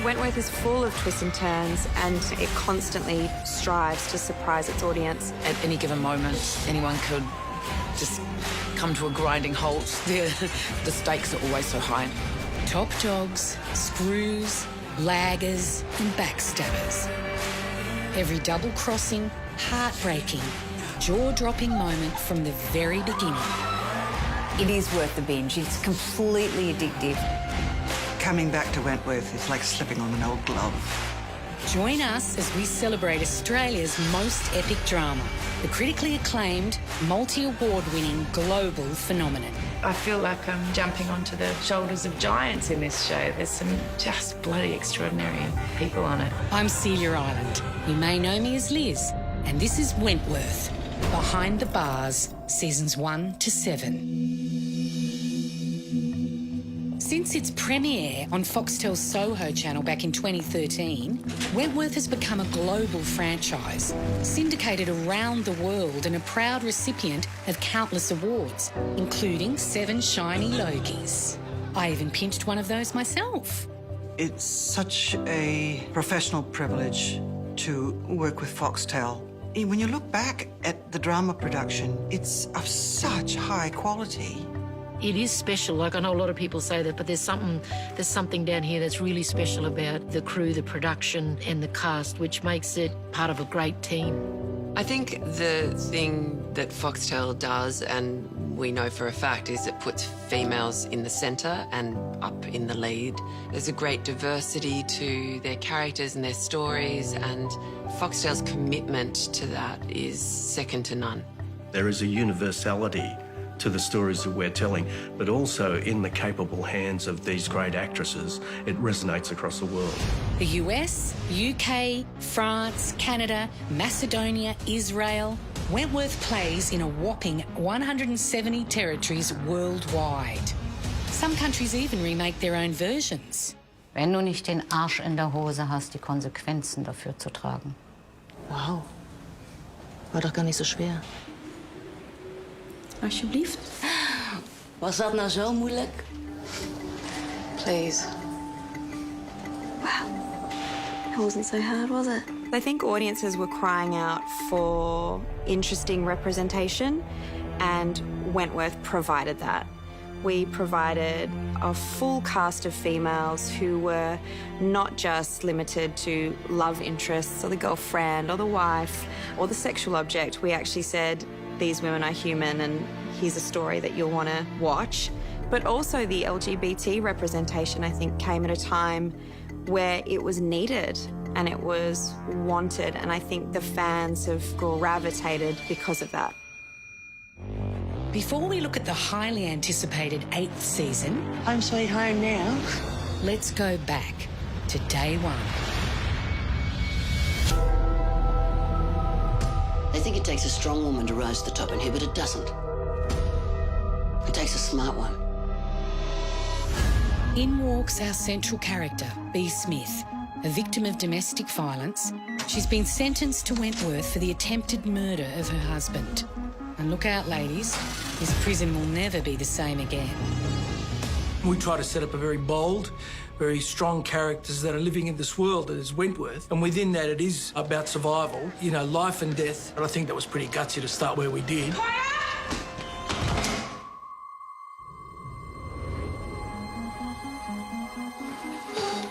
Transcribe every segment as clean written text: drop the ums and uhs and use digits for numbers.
Wentworth is full of twists and turns, and it constantly strives to surprise its audience. At any given moment, anyone could just come to a grinding halt. The stakes are always so high. Top dogs, screws, laggers and backstabbers. Every double-crossing, heartbreaking, jaw-dropping moment from the very beginning. It is worth the binge. It's completely addictive. Coming back to Wentworth is like slipping on an old glove. Join us as we celebrate Australia's most epic drama, the critically acclaimed, multi-award-winning global phenomenon. I feel like I'm jumping onto the shoulders of giants in this show. There's some just bloody extraordinary people on it. I'm Celia Island. You may know me as Liz, and this is Wentworth, Behind the Bars, Seasons 1 to 7. Since its premiere on Foxtel's Soho channel back in 2013, Wentworth has become a global franchise, syndicated around the world and a proud recipient of countless awards, including 7 shiny Logies. I even pinched one of those myself. It's such a professional privilege to work with Foxtel. When you look back at the drama production, it's of such high quality. It is special. Like, I know a lot of people say that, but there's something down here that's really special about the crew, the production and the cast, which makes it part of a great team. I think the thing that Foxtel does, and we know for a fact, is it puts females in the centre and up in the lead. There's a great diversity to their characters and their stories, and Foxtel's commitment to that is second to none. There is a universality to the stories that we're telling, but also in the capable hands of these great actresses, it resonates across the world. The US, UK, France, Canada, Macedonia, Israel. Wentworth plays in a whopping 170 territories worldwide. Some countries even remake their own versions. Wenn du nicht den Arsch in der Hose hast, die Konsequenzen dafür zu tragen. Wow. War doch gar nicht so schwer. Alsjeblieft. Was dat nou zo moeilijk? Please. Wow. It wasn't so hard, was it? I think audiences were crying out for interesting representation, and Wentworth provided that. We provided a full cast of females who were not just limited to love interests or the girlfriend or the wife or the sexual object. We actually said, these women are human and here's a story that you'll want to watch. But also the LGBT representation, I think, came at a time where it was needed and it was wanted, and I think the fans have gravitated because of that. Before we look at the highly anticipated 8th season, Home sweet home now. let's go back to day 1. They think it takes a strong woman to rise to the top in here, but it doesn't. It takes a smart one. In walks our central character, Bea Smith, a victim of domestic violence. She's been sentenced to Wentworth for the attempted murder of her husband. And look out, ladies, this prison will never be the same again. We try to set up a very bold, very strong characters that are living in this world that is Wentworth. And within that, it is about survival, you know, life and death. And I think that was pretty gutsy to start where we did.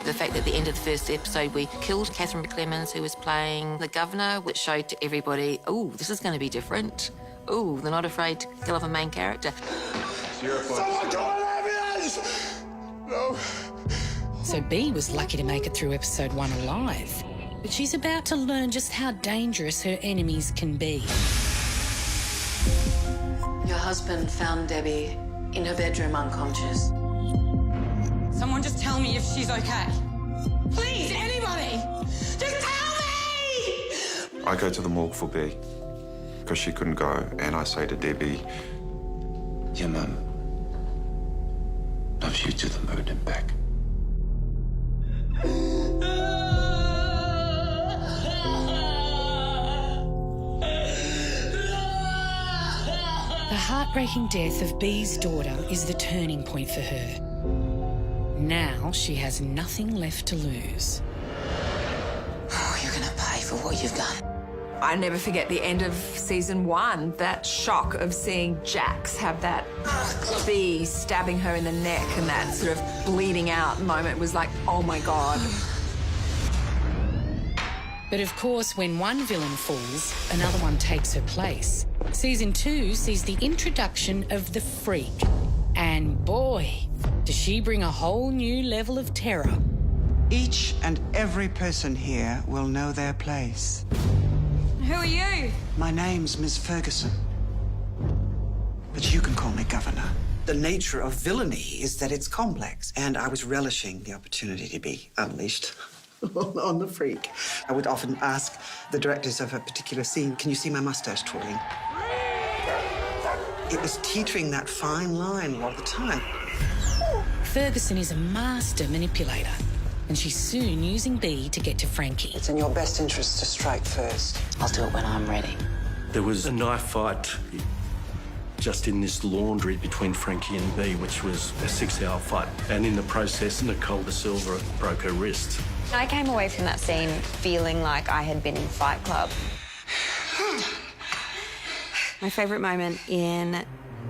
The fact that at the end of the first episode we killed Catherine McClemens, who was playing the governor, which showed to everybody, oh, this is going to be different. Oh, they're not afraid to kill off a main character. Someone call an ambulance! No. So Bea was lucky to make it through episode 1 alive. But she's about to learn just how dangerous her enemies can be. Your husband found Debbie in her bedroom unconscious. Someone just tell me if she's okay. Please, anybody! Just tell me! I go to the morgue for Bea because she couldn't go, and I say to Debbie, your mum loves you to the moon and back. The heartbreaking death of Bea's daughter is the turning point for her. Now she has nothing left to lose. Oh, you're gonna pay for what you've done. I never forget the end of season 1, that shock of seeing Jax have that bee stabbing her in the neck and that sort of bleeding out moment was like, oh my God. But of course, when one villain falls, another one takes her place. Season 2 sees the introduction of the Freak. And boy, does she bring a whole new level of terror. Each and every person here will know their place. Who are you? My name's Miss Ferguson. But you can call me Governor. The nature of villainy is that it's complex, and I was relishing the opportunity to be unleashed on the Freak. I would often ask the directors of a particular scene, can you see my mustache twirling? It was teetering that fine line a lot of the time. Ferguson is a master manipulator, and she's soon using Bee to get to Frankie. It's in your best interest to strike first. I'll do it when I'm ready. There was a knife fight just in this laundry between Frankie and Bee, which was a 6-hour fight. And in the process, Nicole da Silva broke her wrist. I came away from that scene feeling like I had been in Fight Club. My favourite moment in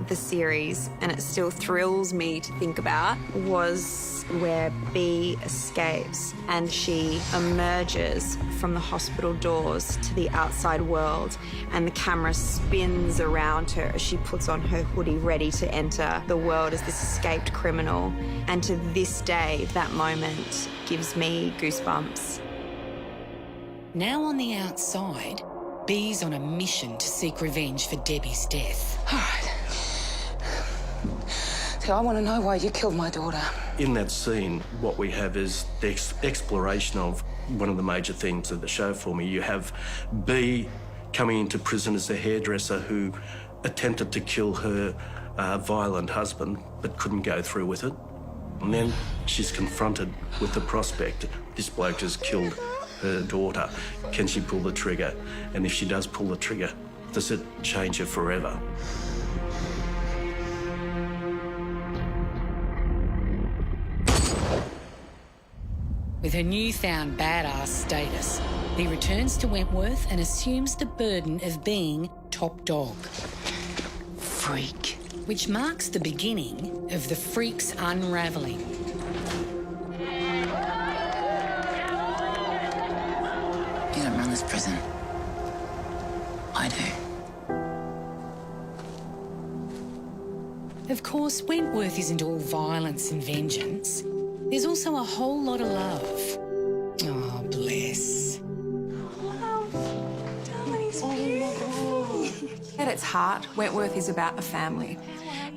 the series, and it still thrills me to think about, was where Bee escapes and she emerges from the hospital doors to the outside world, and the camera spins around her as she puts on her hoodie ready to enter the world as this escaped criminal. And to this day, that moment gives me goosebumps. Now on the outside, Bee's on a mission to seek revenge for Debbie's death. All right. So I want to know why you killed my daughter. In that scene, what we have is the exploration of one of the major themes of the show for me. You have Bee coming into prison as a hairdresser who attempted to kill her violent husband but couldn't go through with it. And then she's confronted with the prospect, this bloke has killed her daughter. Can she pull the trigger? And if she does pull the trigger, does it change her forever? With her newfound badass status, Bee returns to Wentworth and assumes the burden of being top dog. Freak. Which marks the beginning of the Freak's unravelling. You don't run this prison. I do. Of course, Wentworth isn't all violence and vengeance. There's also a whole lot of love. Oh, bless. At its heart, Wentworth is about a family.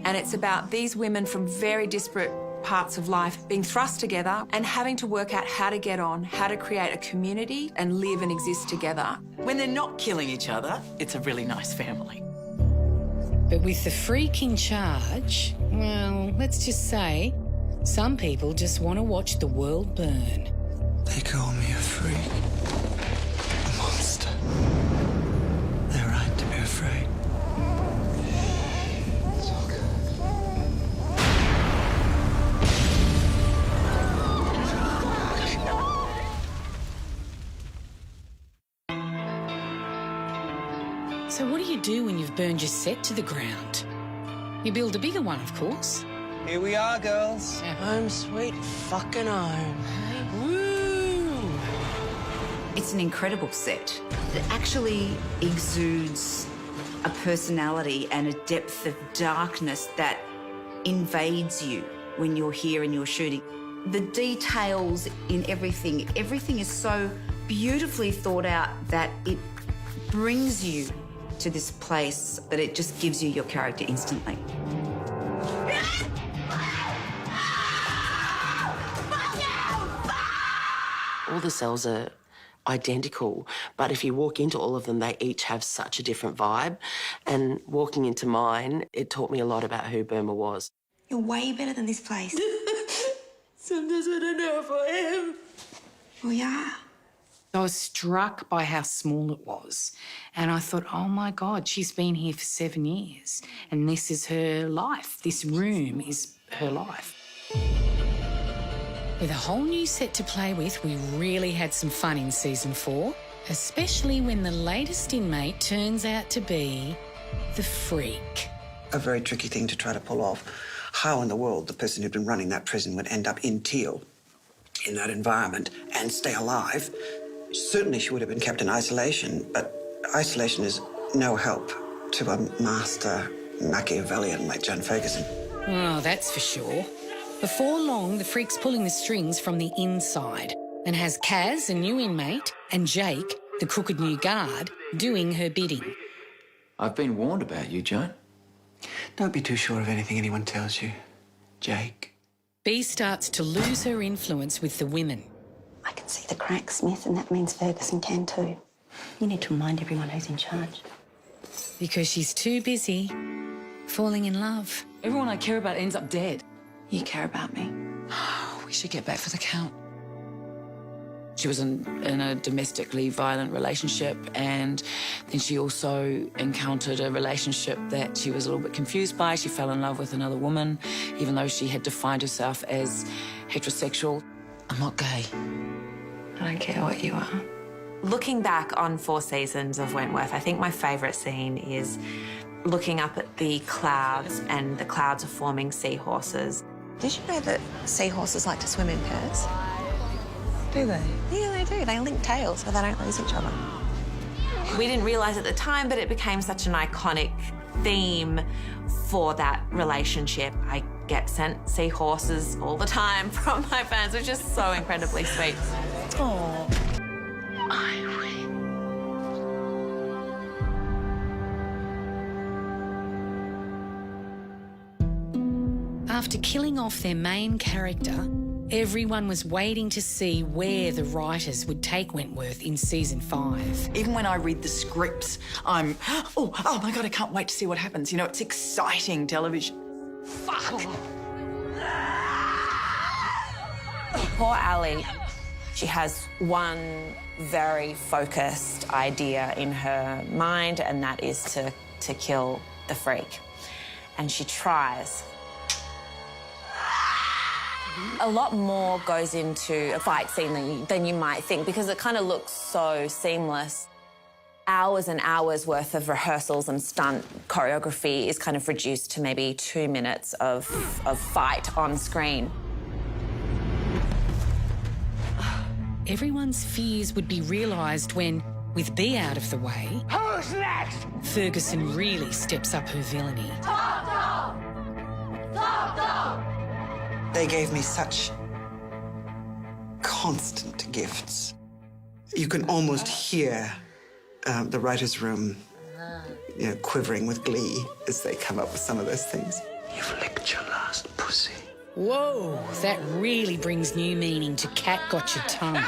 And it's about these women from very disparate parts of life being thrust together and having to work out how to get on, how to create a community and live and exist together. When they're not killing each other, it's a really nice family. But with the Freak in charge, well, let's just say, some people just want to watch the world burn. They call me a freak. A monster. They're right to be afraid. It's all good. So what do you do when you've burned your set to the ground? You build a bigger one, of course. Here we are, girls. Home sweet fucking home. Woo! It's an incredible set. It actually exudes a personality and a depth of darkness that invades you when you're here and you're shooting. The details in everything is so beautifully thought out that it brings you to this place that it just gives you your character instantly. All the cells are identical, but if you walk into all of them, they each have such a different vibe. And walking into mine, it taught me a lot about who Burma was. You're way better than this place. Sometimes I don't know if I am. Well, yeah. I was struck by how small it was. And I thought, oh my God, she's been here for 7 years. And this is her life. This room is her life. With a whole new set to play with, we really had some fun in season 4, especially when the latest inmate turns out to be the freak. A very tricky thing to try to pull off. How in the world the person who'd been running that prison would end up in Teal, in that environment, and stay alive. Certainly she would have been kept in isolation, but isolation is no help to a master Machiavellian like John Ferguson. Oh, that's for sure. Before long, the freak's pulling the strings from the inside and has Kaz, a new inmate, and Jake, the crooked new guard, doing her bidding. I've been warned about you, Joan. Don't be too sure of anything anyone tells you, Jake. Bea starts to lose her influence with the women. I can see the cracks, Smith, and that means Ferguson can too. You need to remind everyone who's in charge. Because she's too busy falling in love. Everyone I care about ends up dead. You care about me. We should get back for the count. She was in a domestically violent relationship, and then she also encountered a relationship that she was a little bit confused by. She fell in love with another woman, even though she had defined herself as heterosexual. I'm not gay. I don't care what you are. Looking back on 4 seasons of Wentworth, I think my favourite scene is looking up at the clouds, and the clouds are forming seahorses. Did you know that seahorses like to swim in pairs? Do they? Yeah, they do. They link tails so they don't lose each other. We didn't realise at the time, but it became such an iconic theme for that relationship. I get sent seahorses all the time from my fans, which is so incredibly sweet. Oh. After killing off their main character, everyone was waiting to see where the writers would take Wentworth in season 5. Even when I read the scripts, I'm, oh my God, I can't wait to see what happens. You know, it's exciting television. Fuck! Poor Ali, she has one very focused idea in her mind, and that is to kill the freak. And she tries. A lot more goes into a fight scene than you might think, because it kind of looks so seamless. Hours and hours worth of rehearsals and stunt choreography is kind of reduced to maybe 2 minutes of fight on screen. Everyone's fears would be realised when, with Bea out of the way, Who's next? Ferguson really steps up her villainy. Top dog! Top dog! They gave me such constant gifts. You can almost hear the writer's room, quivering with glee as they come up with some of those things. You've licked your last pussy. Whoa, that really brings new meaning to Cat Got Your Tongue.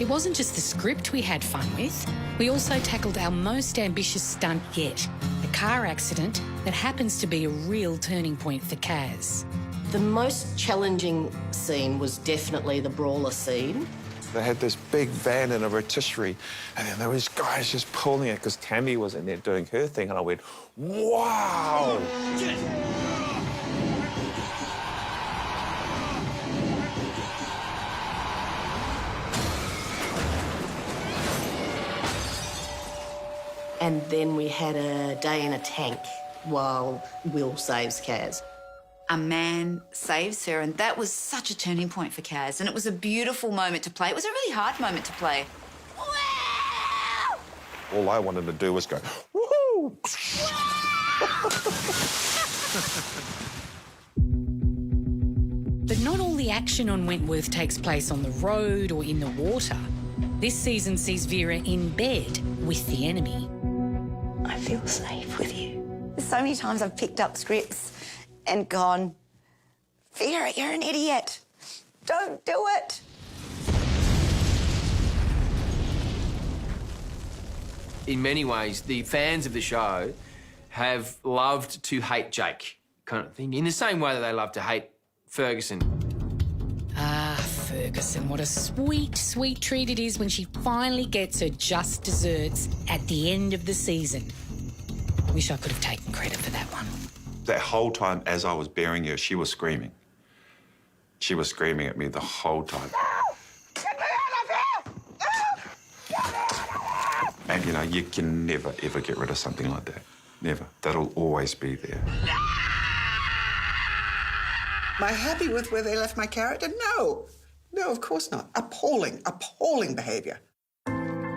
It wasn't just the script we had fun with. We also tackled our most ambitious stunt yet, a car accident that happens to be a real turning point for Kaz. The most challenging scene was definitely the brawler scene. They had this big van and a rotisserie, and then there was guys just pulling it because Tammy was in there doing her thing, and I went, wow! And then we had a day in a tank while Will saves Kaz. A man saves her, and that was such a turning point for Kaz, and it was a beautiful moment to play. It was a really hard moment to play. All I wanted to do was go, woohoo! But not all the action on Wentworth takes place on the road or in the water. This season sees Vera in bed with the enemy. I feel safe with you. There's so many times I've picked up scripts and gone, Vera, you're an idiot. Don't do it. In many ways, the fans of the show have loved to hate Jake, kind of thing, in the same way that they love to hate Ferguson. Ah, Ferguson, what a sweet, sweet treat it is when she finally gets her just desserts at the end of the season. Wish I could have taken credit for that one. That whole time as I was burying her, she was screaming. She was screaming at me the whole time. Get me out of here! And, you know, you can never, ever get rid of something like that. Never. That'll always be there. Am I happy with where they left my character? No. No, of course not. Appalling, appalling behaviour.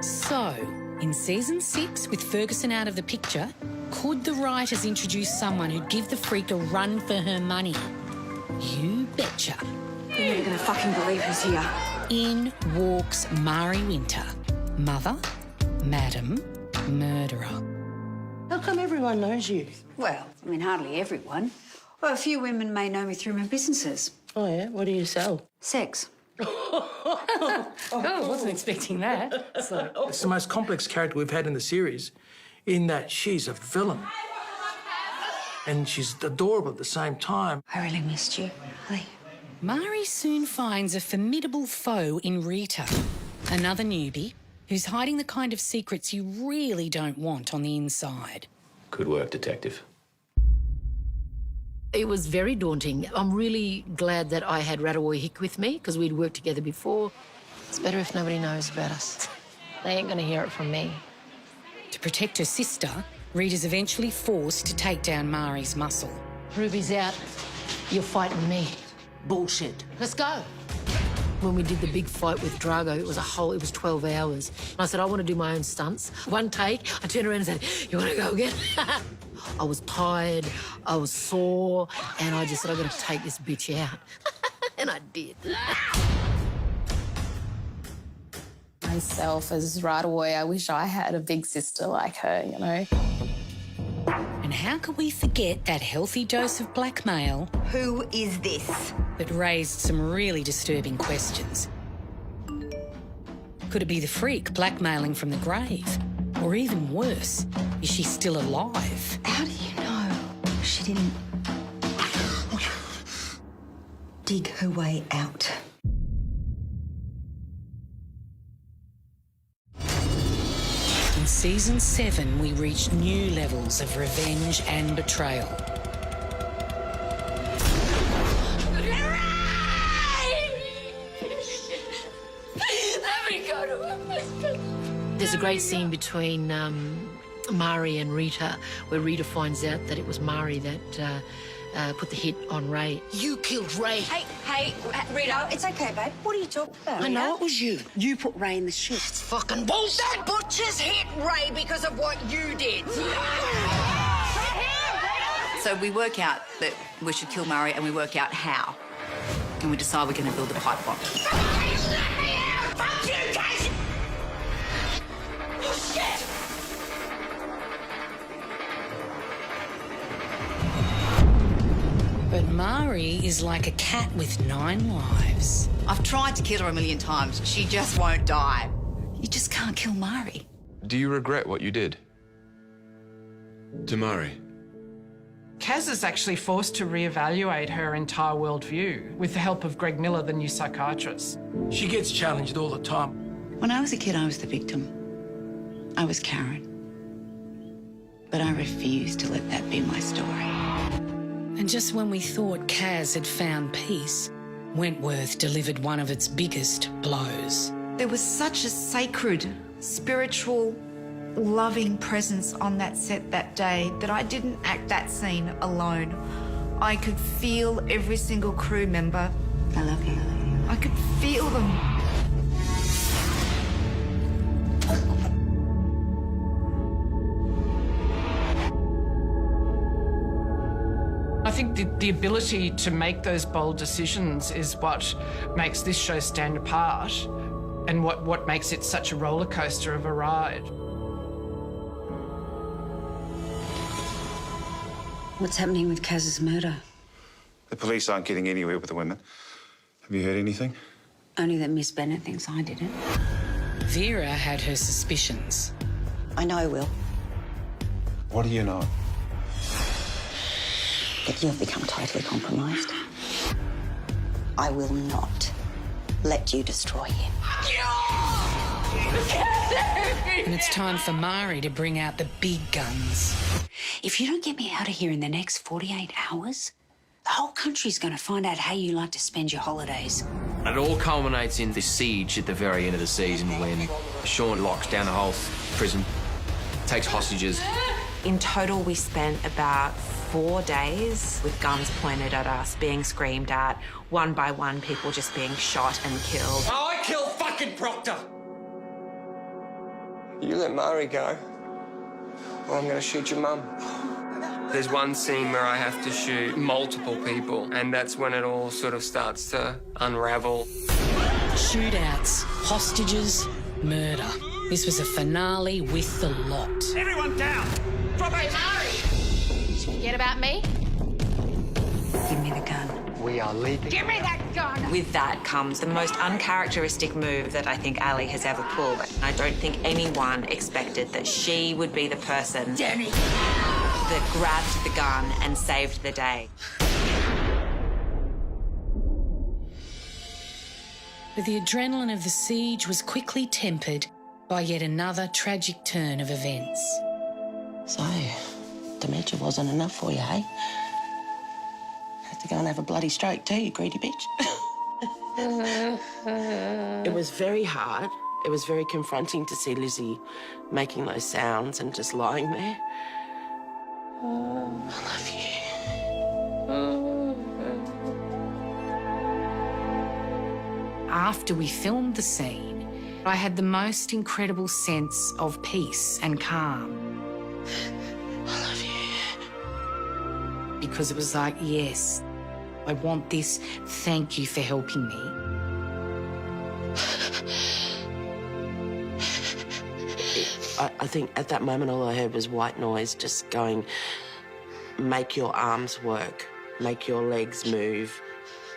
So, in season 6, with Ferguson out of the picture, could the writers introduce someone who'd give the freak a run for her money? You betcha. You're never gonna fucking believe who's here. In walks Mari Winter, mother, madam, murderer. How come everyone knows you? Well, I mean, hardly everyone. Well, a few women may know me through my businesses. Oh, yeah? What do you sell? Sex. Oh, I wasn't expecting that. So. It's the most complex character we've had in the series, in that she's a villain. And she's adorable at the same time. I really missed you, Ali. Mari soon finds a formidable foe in Rita, another newbie who's hiding the kind of secrets you really don't want on the inside. Good work, Detective. It was very daunting. I'm really glad that I had Ratawoy Hick with me because we'd worked together before. It's better if nobody knows about us. They ain't gonna hear it from me. To protect her sister, Rita's eventually forced to take down Mari's muscle. Ruby's out. You're fighting me. Bullshit. Let's go. When we did the big fight with Drago, it was 12 hours. I said, I want to do my own stunts. One take, I turned around and said, you want to go again? I was tired, I was sore, and I just said, I've got to take this bitch out. And I did. Myself as Ratawoy, I wish I had a big sister like her, you know. And how could we forget that healthy dose of blackmail? Who is this? That raised some really disturbing questions. Could it be the freak blackmailing from the grave? Or even worse, is she still alive? How do you know she didn't dig her way out? In season 7, we reach new levels of revenge and betrayal. There's a great scene between Mari and Rita where Rita finds out that it was Mari that put the hit on Ray. You killed Ray. Hey, Rita, it's okay, babe. What are you talking about? I know it was you. You put Ray in the shit. It's fucking bullshit. That butcher's hit Ray because of what you did. So we work out that we should kill Murray and we work out how. And we decide we're going to build a pipe bomb. Fuck you, Casey! Oh, shit! But Mari is like a cat with 9 lives. I've tried to kill her a million times. She just won't die. You just can't kill Mari. Do you regret what you did to Mari? Kaz is actually forced to reevaluate her entire worldview with the help of Greg Miller, the new psychiatrist. She gets challenged all the time. When I was a kid, I was the victim. I was Karen. But I refused to let that be my story. And just when we thought Kaz had found peace, Wentworth delivered one of its biggest blows. There was such a sacred, spiritual, loving presence on that set that day that I didn't act that scene alone. I could feel every single crew member. I love you. I could feel them. I think the ability to make those bold decisions is what makes this show stand apart and what makes it such a roller coaster of a ride. What's happening with Kaz's murder? The police aren't getting anywhere with the women. Have you heard anything? Only that Miss Bennett thinks I did it. Vera had her suspicions. I know, Will, What do you know? that you've become totally compromised. I will not let you destroy him. And it's time for Mari to bring out the big guns. If you don't get me out of here in the next 48 hours, the whole country's going to find out how you like to spend your holidays. It all culminates in the siege at the very end of the season when Sean locks down the whole prison, takes hostages. In total, we spent about 4 days with guns pointed at us, being screamed at, one by one, people just being shot and killed. Oh, I killed fucking Proctor! You let Mari go, or I'm gonna shoot your mum. There's one scene where I have to shoot multiple people, and that's when it all sort of starts to unravel. Shootouts, hostages, murder. This was a finale with the lot. Everyone down! Drop it, Mari! Did you forget about me? Give me the gun. We are leaving. Give me that gun! With that comes the most uncharacteristic move that I think Ali has ever pulled. I don't think anyone expected that she would be the person that grabbed the gun and saved the day. But the adrenaline of the siege was quickly tempered by yet another tragic turn of events. So, dementia wasn't enough for you, hey? Had to go and have a bloody stroke too, you greedy bitch. It was very hard. It was very confronting to see Lizzie making those sounds and just lying there. I love you. After we filmed the scene, I had the most incredible sense of peace and calm. I love you. Because it was like, yes, I want this. Thank you for helping me. I think at that moment all I heard was white noise just going, make your arms work, make your legs move,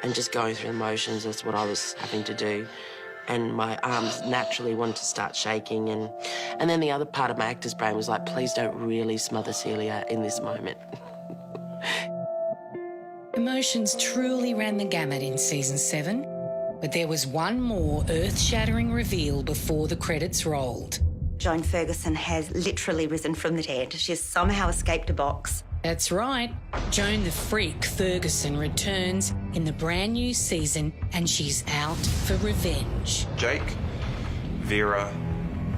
and just going through the motions. That's what I was having to do. And my arms naturally wanted to start shaking. And then the other part of my actor's brain was like, please don't really smother Celia in this moment. Emotions truly ran the gamut in season 7, but there was one more earth-shattering reveal before the credits rolled. Joan Ferguson has literally risen from the dead. She has somehow escaped a box. That's right. Joan the Freak Ferguson returns in the brand new season and she's out for revenge. Jake, Vera,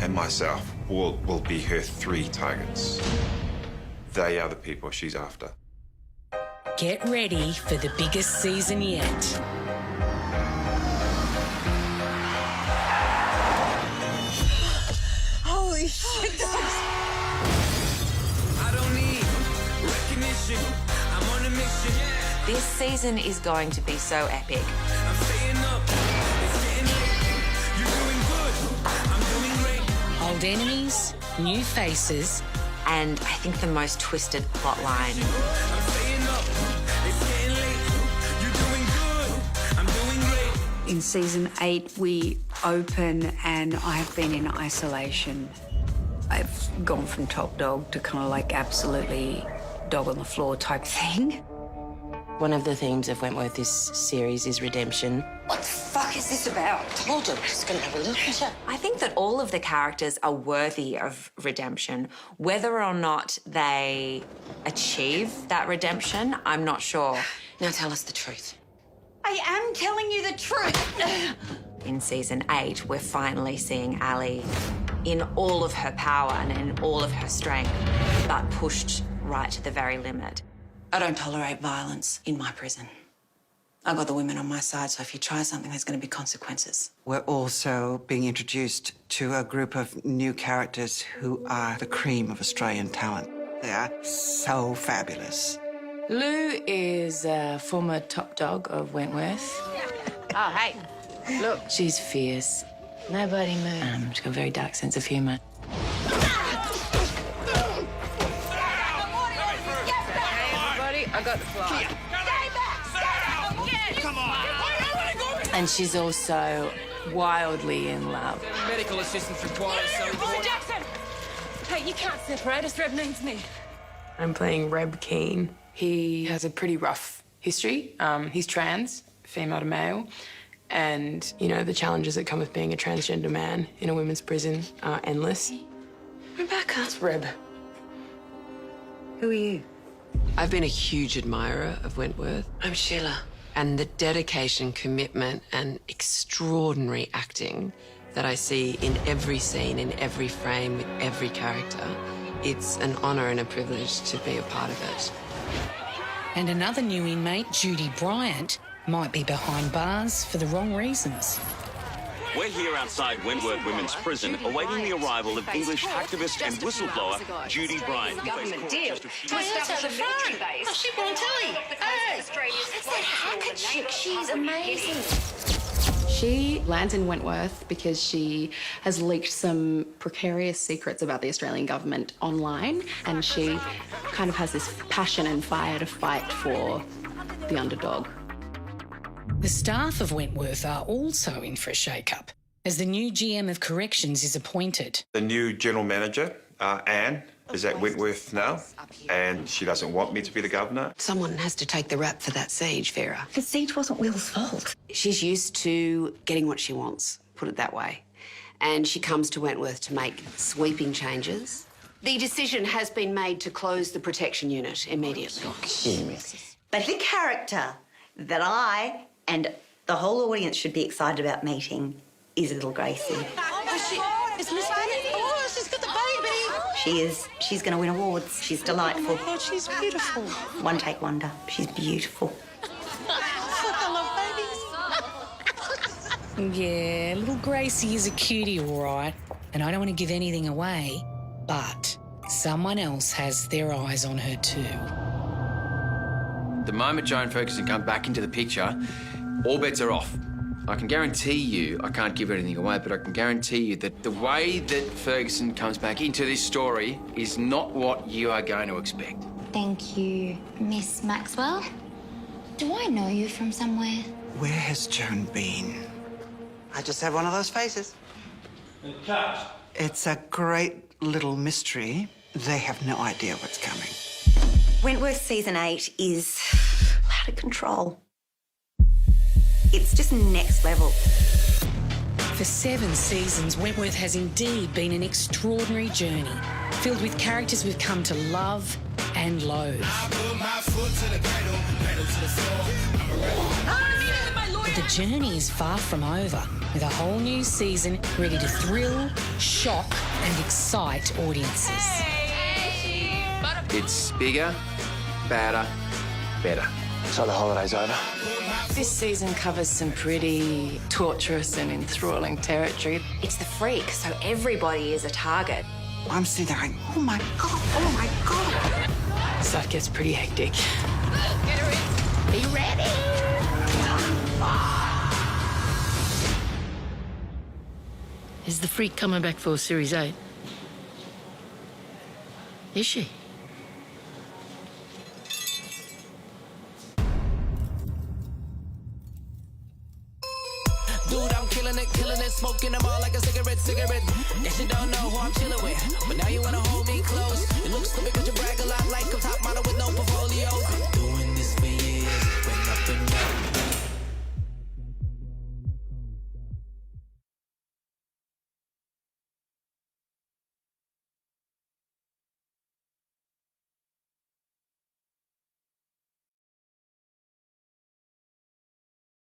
and myself will be her 3 targets. They are the people she's after. Get ready for the biggest season yet. Holy shit, I don't need recognition. I'm on a mission. This season is going to be so epic. I'm staying up. It's getting late. You're doing good. I'm doing great. Old enemies, new faces, and I think the most twisted plot line. I'm staying up. It's getting late. You're doing good. I'm doing great. In season 8, we open and I've been in isolation. I've gone from top dog to kind of like absolutely dog on the floor type thing. One of the themes of Wentworth this series is redemption. What the fuck is this about? Told you, just gonna have a look at you. I think that all of the characters are worthy of redemption. Whether or not they achieve that redemption, I'm not sure. Now tell us the truth. I am telling you the truth. In season 8, we're finally seeing Ali in all of her power and in all of her strength, but pushed right to the very limit. I don't tolerate violence in my prison. I've got the women on my side, so if you try something, there's going to be consequences. We're also being introduced to a group of new characters who are the cream of Australian talent. They are so fabulous. Lou is a former top dog of Wentworth. Oh, hey. Look, she's fierce. Nobody move. She's got a very dark sense of humour. Everybody, I got the fly. Come on. And she's also wildly in love. Medical assistance required, so... Jackson! Hey, you can't separate us. Reb needs me. I'm playing Reb Keane. He has a pretty rough history. He's trans, female to male, And, you know, the challenges that come with being a transgender man in a women's prison are endless. Rebecca. It's Reb. Who are you? I've been a huge admirer of Wentworth. I'm Sheila. And the dedication, commitment, and extraordinary acting that I see in every scene, in every frame, with every character, it's an honour and a privilege to be a part of it. And another new inmate, Judy Bryant, might be behind bars for the wrong reasons. We're here outside Wentworth Women's Prison, awaiting the arrival of English activist and whistleblower Judy Bryant. Government deal to establish a military base. Oh, she won't tell you. Hey! It's that hacker chick. She's amazing. She lands in Wentworth because she has leaked some precarious secrets about the Australian government online, and she kind of has this passion and fire to fight for the underdog. The staff of Wentworth are also in for a shake-up, as the new GM of Corrections is appointed. The new general manager, Anne, is at Wentworth now, and she doesn't want me to be the governor. Someone has to take the rap for that siege, Vera. The siege wasn't Will's fault. She's used to getting what she wants, put it that way. And she comes to Wentworth to make sweeping changes. The decision has been made to close the protection unit immediately. But the character that I and the whole audience should be excited about meeting is little Gracie. Is Miss Bennett? Oh, she's got the baby. She is. She's going to win awards. She's delightful. Oh, she's beautiful. One take wonder. She's beautiful. I love babies. Yeah, little Gracie is a cutie, all right. And I don't want to give anything away, but someone else has their eyes on her too. The moment Joan Ferguson comes back into the picture, all bets are off. I can guarantee you, I can't give anything away, but I can guarantee you that the way that Ferguson comes back into this story is not what you are going to expect. Thank you, Miss Maxwell. Do I know you from somewhere? Where has Joan been? I just have one of those faces. It's a great little mystery. They have no idea what's coming. Wentworth Season 8 is out of control. It's just next level. For 7 seasons, Wentworth has indeed been an extraordinary journey, filled with characters we've come to love and loathe. But the journey is far from over, with a whole new season ready to thrill, shock and excite audiences. It's bigger, badder, better. So the holiday's over. This season covers some pretty torturous and enthralling territory. It's the freak, so everybody is a target. I'm sitting there going, oh my God, oh my God. Stuff gets pretty hectic. Get her in. Be ready. Is the freak coming back for Series 8? Is she? Dude, I'm killing it, smoking them all like a cigarette. Guess you don't know who I'm chilling with, but now you wanna hold me close. It looks stupid because you brag a lot like a top model with no portfolios. Doing this for years, went up and down.